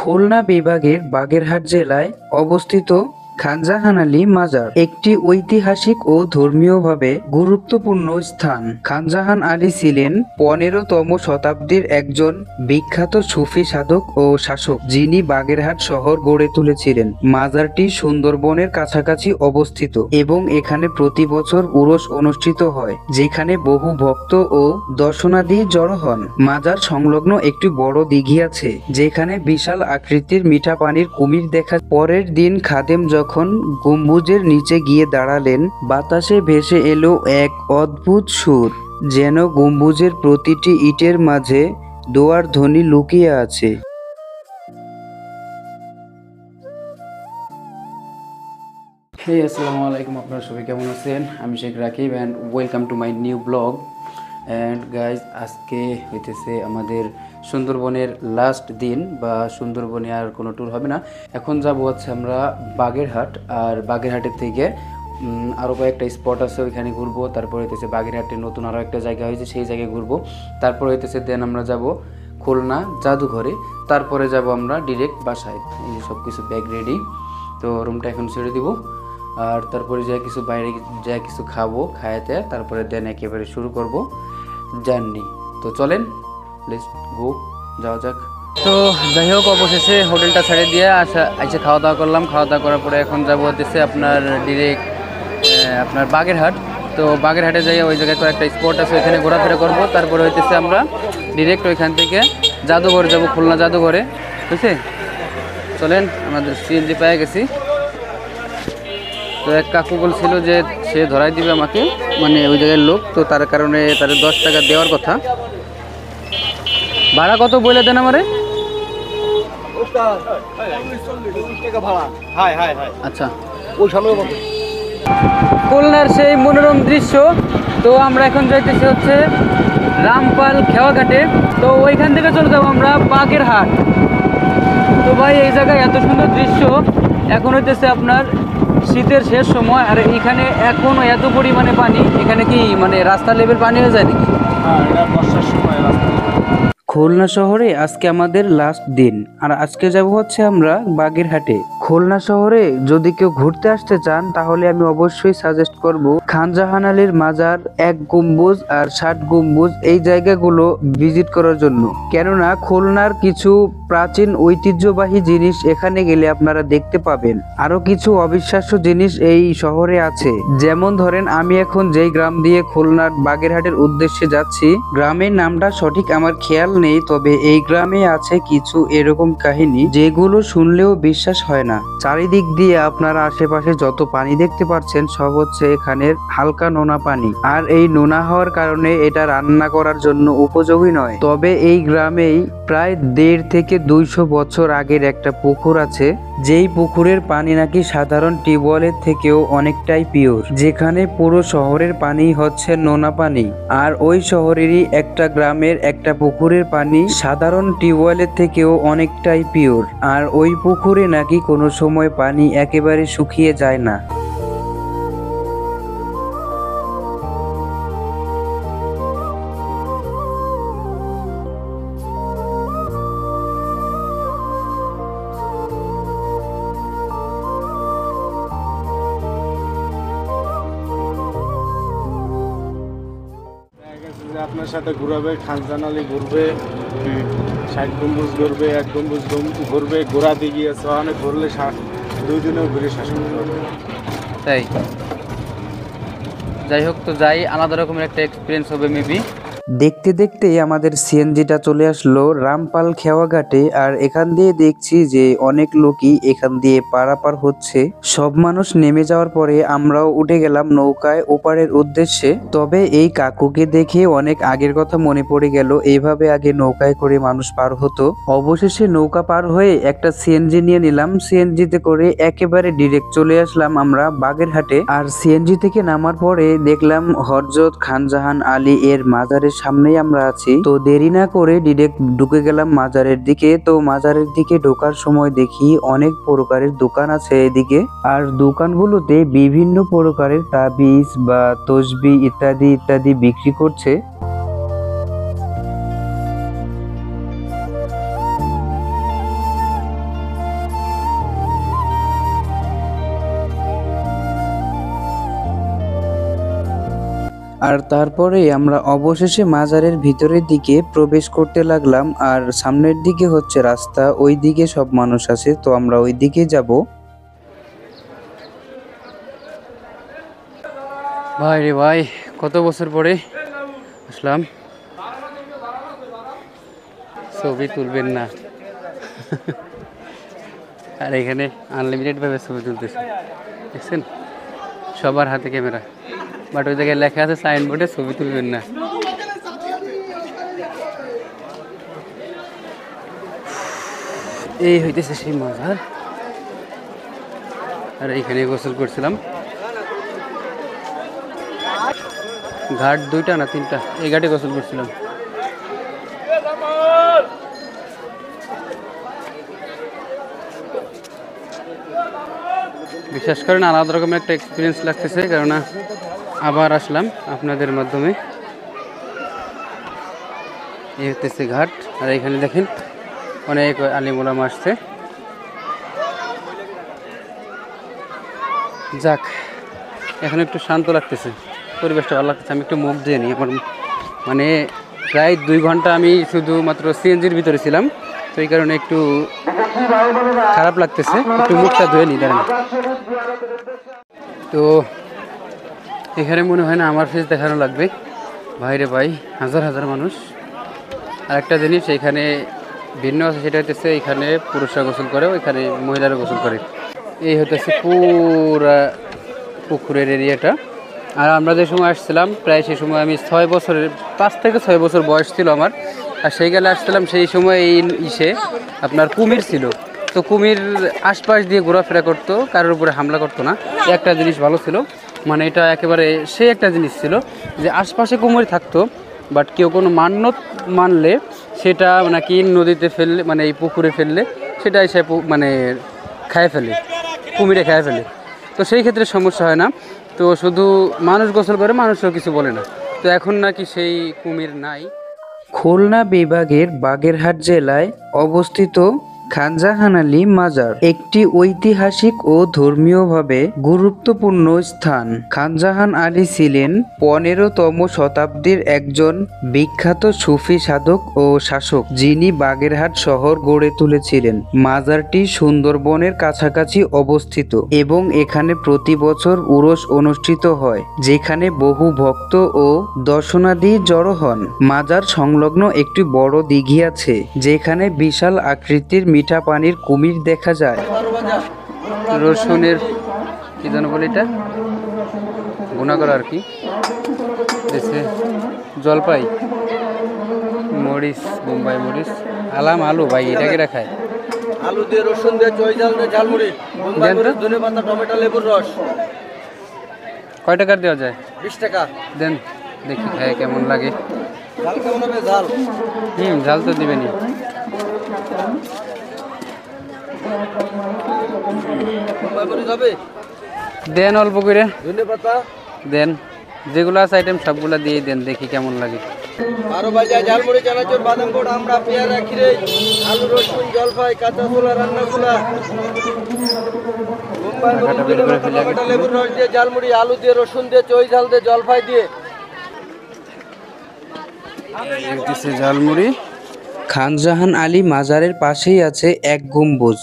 খুলনা বিভাগের বাগেরহাট জেলায় অবস্থিত খানজাহান আলী মাজার একটি ঐতিহাসিক ও ধর্মীয়ভাবে গুরুত্বপূর্ণ স্থান। খানজাহান আলী ছিলেন 15তম শতাব্দীর একজন বিখ্যাত সুফি সাধক ও শাসক, যিনি বাগেরহাট শহর গড়ে তুলেছিলেন। মাজারটি সুন্দরবনের কাছাকাছি অবস্থিত এবং এখানে প্রতি বছর উরস অনুষ্ঠিত হয়, যেখানে বহু ভক্ত ও দর্শনার্থী জড়ো হন। মাজার সংলগ্ন একটি বড় দিঘি আছে, যেখানে বিশাল আকৃতির মিঠা পানির কুমির দেখা। পরের দিন খাদেম যখন গম্বুজের নিচে গিয়ে দাঁড়ালেন, বাতাসে ভেসে এলো এক অদ্ভুত সুর, যেন গম্বুজের প্রতিটি ইটের মাঝে দোয়ার ধ্বনি লুকিয়ে আছে। আসসালামু আলাইকুম, আপনারা সবাই কেমন আছেন? আমি Sheikh Rakib and welcome to my new blog. And guys, আজকে হইতেছে আমাদের সুন্দরবনের লাস্ট দিন, বা সুন্দরবনে আর কোনো ট্যুর হবে না। এখন যাব হচ্ছে আমরা বাগেরহাট, আর বাগেরহাটের থেকে আরও কয়েকটা স্পট আছে, ওইখানে ঘুরবো। তারপর হইতেছে বাগেরহাটে নতুন আরও একটা জায়গা হয়েছে, সেই জায়গায় ঘুরবো। তারপর হইতেছে দেন আমরা যাব খুলনা জাদুঘরে, তারপরে যাব আমরা ডিরেক্ট বাসায়। এই যে সব কিছু ব্যাগ রেডি, তো রুমটা এখন ছেড়ে দিব। আর তারপরে যা কিছু বাইরে যা কিছু খাবো, খাইতে তারপরে দেন একেবারে শুরু করব জার্নি। তো চলেন, লেটস গো, যাওয়া যাক। তো যাই হোক, অবশেষে হোটেলটা ছেড়ে দিয়ে আইসে খাওয়া দাওয়া করলাম। খাওয়া দাওয়া করার পরে এখন যাবো হতেছে আপনার ডিরেক্ট আপনার বাগেরহাট। তো বাগেরহাটে যাই, ওই জায়গায় কয়েকটা স্পট আছে, ওইখানে ঘোরাফেরা করবো। তারপরে হইতেছে আমরা ডিরেক্ট ওইখান থেকে জাদুঘরে যাব, খুলনা জাদুঘরে। বুঝছে? চলেন, আমাদের সিএনজি পেয়ে গেছি। তো এক কাকু বলছিল যে সে ধরাই দিবে আমাকে, মানে ওই জায়গার লোক, তো তার কারণে তাদের 10 টাকা দেওয়ার কথা। ভাড়া কত বলে দেন আমারে? আচ্ছা, খুলনার সেই মনোরম দৃশ্য। তো আমরা এখন যাইতেছি হচ্ছে রামপাল খেওয়াঘাটে। তো ওইখান থেকে চলে যাবো আমরা বাগেরহাট। তো ভাই, এই জায়গায় এত সুন্দর দৃশ্য। এখন হইতেছে আপনার শীতের শেষ সময়, আর এখানে এখনো এত পরিমাণে পানি। এখানে কি মানে রাস্তা লেভেল পানি হয়ে যায় নাকি? হ্যাঁ, এটা বর্ষার সময় রাস্তা। খুলনা শহরে আজকে আমাদের লাস্ট দিন, আর আজকে যাব হচ্ছে আমরা বাগেরহাটে। খুলনা শহরে যদি কেউ ঘুরতে আসতে চান, তাহলে আমি অবশ্যই সাজেস্ট করব খানজাহান আলীর মাজার, 1 গম্বুজ আর 60 গম্বুজ, এই জায়গাগুলো ভিজিট করার জন্য। কেননা খুলনার কিছু প্রাচীন ঐতিহ্যবাহী জিনিস এখানে গেলে আপনারা দেখতে পাবেন। আরো কিছু অবিশ্বাস্য জিনিস এই শহরে আছে, যেমন ধরেন আমি এখন যেই গ্রাম দিয়ে খুলনার বাগেরহাটের উদ্দেশ্যে যাচ্ছি, গ্রামের নামটা সঠিক আমার খেয়াল নেই, তবে এই গ্রামে আছে কিছু এরকম কাহিনী যেগুলো শুনলেও বিশ্বাস হয় না। চারিদিক দিয়ে আপনারা আশেপাশে যত পানি দেখতে পাচ্ছেন, সব হচ্ছে এখানের হালকা নোনা পানি, আর এই নোনা হওয়ার কারণে এটা রান্না করার জন্য উপযোগী নয়। তবে এই গ্রামেই প্রায় 150 থেকে 200 বছর আগের একটা পুকুর আছে, যেই পুকুরের পানি নাকি সাধারণ টিউবওয়েলের থেকেও অনেকটাই পিওর, যেখানে পুরো শহরের পানি হচ্ছে নোনা পানি। আর ওই শহরেরই একটা গ্রামের একটা পুকুরের পানি সাধারণ টিউবওয়েলের থেকেও অনেকটাই পিওর, আর ওই পুকুরে নাকি কোনো সময় পানি একেবারে শুকিয়ে যায় না। আপনার সাথে ঘুরাবে, খানজাহান আলী ঘুরবে, 60 গম্বুজ ঘুরবে, 1 গম্বুজ ঘুরবে, ঘোরা দিঘি আছে, অনেক ঘুরলে 2 দিনেও ঘুরে শাসন করবে। তাই যাই হোক, তো যাই, আলাদা রকমের একটা এক্সপিরিয়েন্স হবে মেবি। দেখতে দেখতে আমাদের সিএনজিটা চলে আসলো রামপাল খেওয়াঘাটে, আর এখান দিয়ে দেখছি যে অনেক লোকই এখান দিয়ে পারাপার হচ্ছে। সব মানুষ নেমে যাওয়ার পরে আমরাও উঠে গেলাম নৌকায় ওপারের উদ্দেশ্যে। তবে এই কাকুকে দেখে অনেক আগের কথা মনে পড়ে গেল, এইভাবে আগে নৌকায় করে মানুষ পার হতো। অবশেষে নৌকা পার হয়ে একটা সিএনজি নিয়ে নিলাম, সিএনজিতে করে একেবারে ডিরেক্ট চলে আসলাম আমরা বাগেরহাটে। আর সিএনজি থেকে নামার পরে দেখলাম হযরত খানজাহান আলী এর মাজারের সামনেই আমরা আছি। তো দেরি না করে ডিরেক্ট ঢুকে গেলাম মাজারের দিকে। তো মাজারের দিকে ঢোকার সময় দেখি অনেক প্রকারের দোকান আছে এদিকে, আর দোকানগুলোতে বিভিন্ন প্রকারের তাবিজ বা তসবি ইত্যাদি ইত্যাদি বিক্রি করছে। আর তারপরে আমরা অবশেষে মাজারের ভিতরের দিকে প্রবেশ করতে লাগলাম। আর সামনের দিকে হচ্ছে রাস্তা, ওই দিকে সব মানুষ আছে, তো আমরা ওই দিকে যাব। ভাই রে ভাই, কত বছর পরে আসলাম। ছবি তুলবেন না আর এখানে আনলিমিটেড ভাবে ছবি তুলতেছে, দেখছেন? সবার হাতে ক্যামেরা, বাট ওই জায়গায় লেখা আছে সাইনবোর্ডে ছবি তুলবেন না। এই হইতেছে সেই মাজার। আর এইখানে গোসল করছিলাম। ঘাট 2টা না 3টা, এই ঘাটে গোসল করছিলাম। বিশ্বাস করেন আলাদা রকমের একটা এক্সপিরিয়েন্স লাগতেছে, কেননা আবার আসলাম আপনাদের মাধ্যমে। এই হতেছে ঘাট। আর এখানে দেখেন অনেক আলিম ওলামা আসছে। যাক, এখন একটু শান্ত লাগতেছে, পরিবেশটা ভালো লাগতেছে। আমি একটু মুখ দিয়ে নিই। আমার মানে প্রায় 2 ঘন্টা আমি শুধুমাত্র সিএনজির ভিতরে ছিলাম, তো এই কারণে একটু খারাপ লাগতেছে। একটু মুখটা ধুয়ে নিই, দাঁড়ান। তো এখানে মনে হয় না আমার ফেস দেখানো লাগবে। ভাইরে ভাই, হাজার হাজার মানুষ। আর একটা জিনিস এখানে ভিন্ন আছে, সেটা হচ্ছে এখানে পুরুষরা গোসল করে, ওইখানে মহিলারা গোসল করে। এই হতেছে পুরা পুকুরের এরিয়াটা। আর আমরা যে সময় আসছিলাম, প্রায় সেই সময় আমি 5 থেকে 6 বছর বয়স ছিল আমার। আর সেই গেলে আসছিলাম, সেই সময় এই ইসে আপনার কুমির ছিল। তো কুমির আশপাশ দিয়ে ঘোরাফেরা করতো, কারোর উপরে হামলা করতো না। একটা জিনিস ভালো ছিল, মানে এটা একেবারে সেই একটা জিনিস ছিল যে আশপাশে কুমির থাকতো, বাট কেউ কোনো মান্যত মানলে সেটা নাকি নদীতে ফেললে, মানে এই পুকুরে ফেললে সেটা এসে মানে খায় ফেলে, কুমিরে খায় ফেলে। তো সেই ক্ষেত্রে সমস্যা হয় না। তো শুধু মানুষ গোসল করে, মানুষও কিছু বলে না। তো এখন নাকি সেই কুমির নাই। খুলনা বিভাগের বাগেরহাট জেলায় অবস্থিত খানজাহান আলী মাজার একটি ঐতিহাসিক ও ধর্মীয়ভাবে গুরুত্বপূর্ণ স্থান। খানজাহান আলী ছিলেন 15তম শতাব্দীর একজন বিখ্যাত সুফি সাধক ও শাসক, যিনি বাগেরহাট শহর গড়ে তুলেছিলেন। মাজারটি সুন্দরবনের কাছাকাছি অবস্থিত এবং এখানে প্রতি বছর উরস অনুষ্ঠিত হয়, যেখানে বহু ভক্ত ও দর্শনার্থী জড়ো হন। মাজার সংলগ্ন একটি বড় দিঘি আছে, যেখানে বিশাল আকৃতির মিঠা পানির কুমির দেখা যায়। রসুনের কি যেন বলে, এটা গুণা করা আর কি, দেশে জলপাই, মরিচ, বোম্বাই মরিচ, আলাম আলু। ভাই এটাকে রাখায় আলু দিয়ে, রসুন দিয়ে, চৈঝাল দিয়ে, ঝালমুড়ি, বোম্বাই মরিচ, ধনেপাতা, টমেটো, লেবুর রস। কয় টাকার দেওয়া যায়? 20 টাকা। দেন দেখি খায় কেমন লাগে। ঝাল কেমন হবে? ঝাল ঝাল তো দিবেনি। বোম্বাই মরিচ হবে? দেন অল্প করে ধনেপাতা দেন, যেগুলো আছে আইটেম সবগুলা দিয়ে দেন, দেখি কেমন লাগে। 12 ভাজা, ঝালমুড়ি, চানাচুর, বাদাম গোড়, আমরা, পেয়ারা, খিরে, আলু, রসুন, জলপাই, কাঁচা ছোলা, রান্না ছোলা, বোম্বাই মরিচ, ধনেপাতা, টমেটো, লেবুর রস দিয়ে, ঝালমুড়ি, আলু দিয়ে, রসুন দিয়ে, চৈঝাল দিয়ে, জলপাই দিয়ে। ঝালমুড়ি। খানজাহান আলী মাজারের পাশেই আছে এক গম্বুজ,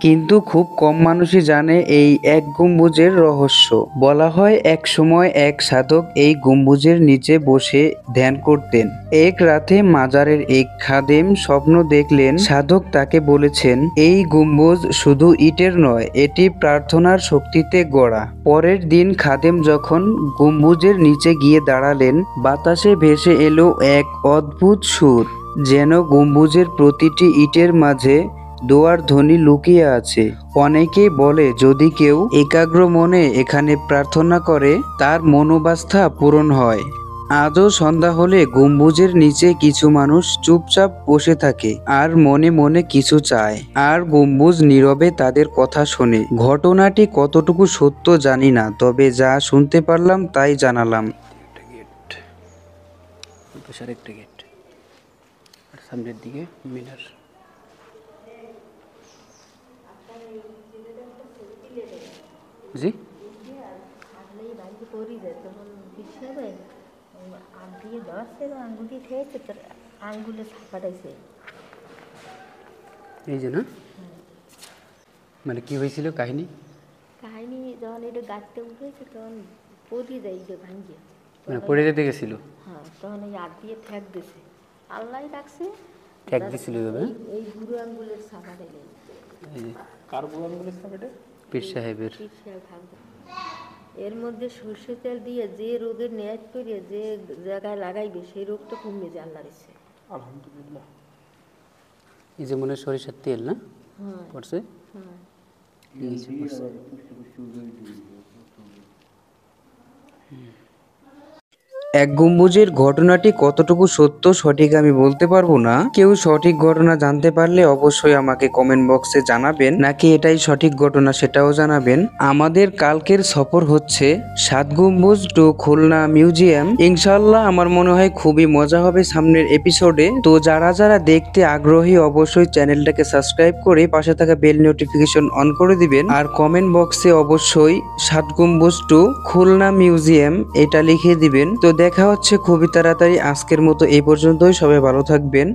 কিন্তু খুব কম মানুষই জানে এই এক গম্বুজের রহস্য। বলা হয় এক সময় এক সাধক এই গম্বুজের নিচে বসে ধ্যান করতেন। এক রাতে মাজারের এক খাদেম স্বপ্ন দেখলেন। সাধক তাকে বলেছেন, এই গম্বুজ শুধু ইটের নয়, এটি প্রার্থনার শক্তিতে গড়া। পরের দিন খাদেম যখন গম্বুজের নিচে গিয়ে দাঁড়ালেন, বাতাসে ভেসে এলো এক অদ্ভুত সুর, যেন গম্বুজের প্রতিটি ইটের মাঝে দোয়ার ধ্বনি লুকিয়ে আছে। অনেকেই বলে যদি কেউ একাগ্র মনে এখানে প্রার্থনা করে, তার মনোবাঞ্ছা পূরণ হয়। আজও সন্ধ্যা হলে গম্বুজের নিচে কিছু মানুষ চুপচাপ বসে থাকে আর মনে মনে কিছু চায়, আর গম্বুজ নীরবে তাদের কথা শোনে। ঘটনাটি কতটুকু সত্য জানি না, তবে যা শুনতে পারলাম তাই জানালাম। একটা গেট, আর সামনের দিকে মিনার। জি দিয়ে ধরছে আঙ্গুলি খেয়েছে তোর আঙ্গুলে ছাপাটাইছে। এই যে না, মানে কি হয়েছিল কাহিনী? কাহিনী যখন এটা গাছতে উঠেছে তখন পড়ে যায় যে ভাঙ্গিয়ে, মানে পড়ে যেতে গেছিল? হ্যাঁ তখন এই হাত দিয়ে ঠেক দিছে, আল্লাহ রাখছে। ঠেক দিছিল এভাবে? এই বুড়ো আঙ্গুলের ছাপাটাই নেই। এই যে কার বুড়ো আঙ্গুলের ছাপাটা? পীর সাহেবের। থাকবে এর মধ্যে সর্ষে তেল দিয়ে যে রোগের ন্যায় করে যে জায়গায় লাগাইবে সেই রোগটা কমবে যে আল্লাহর ইচ্ছে। আলহামদুলিল্লাহ। এই যে মনে হয় সরিষার তেল না হ্যাঁ পড়ছে? হ্যাঁ নিচে পড়ছে। এক গম্বুজের ঘটনাটি কতটুকু সত্য সঠিক আমি বলতে পারবো না। কেউ সঠিক ঘটনা জানতে পারলে অবশ্যই আমাকে কমেন্ট বক্সে জানাবেন, নাকি এটাই সঠিক ঘটনা সেটাও জানাবেন। আমাদের কালকের সফর হচ্ছে 7 গম্বুজ টু খুলনা মিউজিয়াম। ইনশাআল্লাহ আমার মনে হয় খুবই মজা হবে সামনের এপিসোডে। তো যারা যারা দেখতে আগ্রহী অবশ্যই চ্যানেলটাকে সাবস্ক্রাইব করে পাশে থাকা বেল নোটিফিকেশন অন করে দিবেন। আর কমেন্ট বক্সে অবশ্যই 7 গম্বুজ টু খুলনা মিউজিয়াম এটা লিখে দিবেন। তো দেখা হচ্ছে খুবই তাড়াতাড়ি। আজকের মতো এই পর্যন্তই, সবাই ভালো থাকবেন।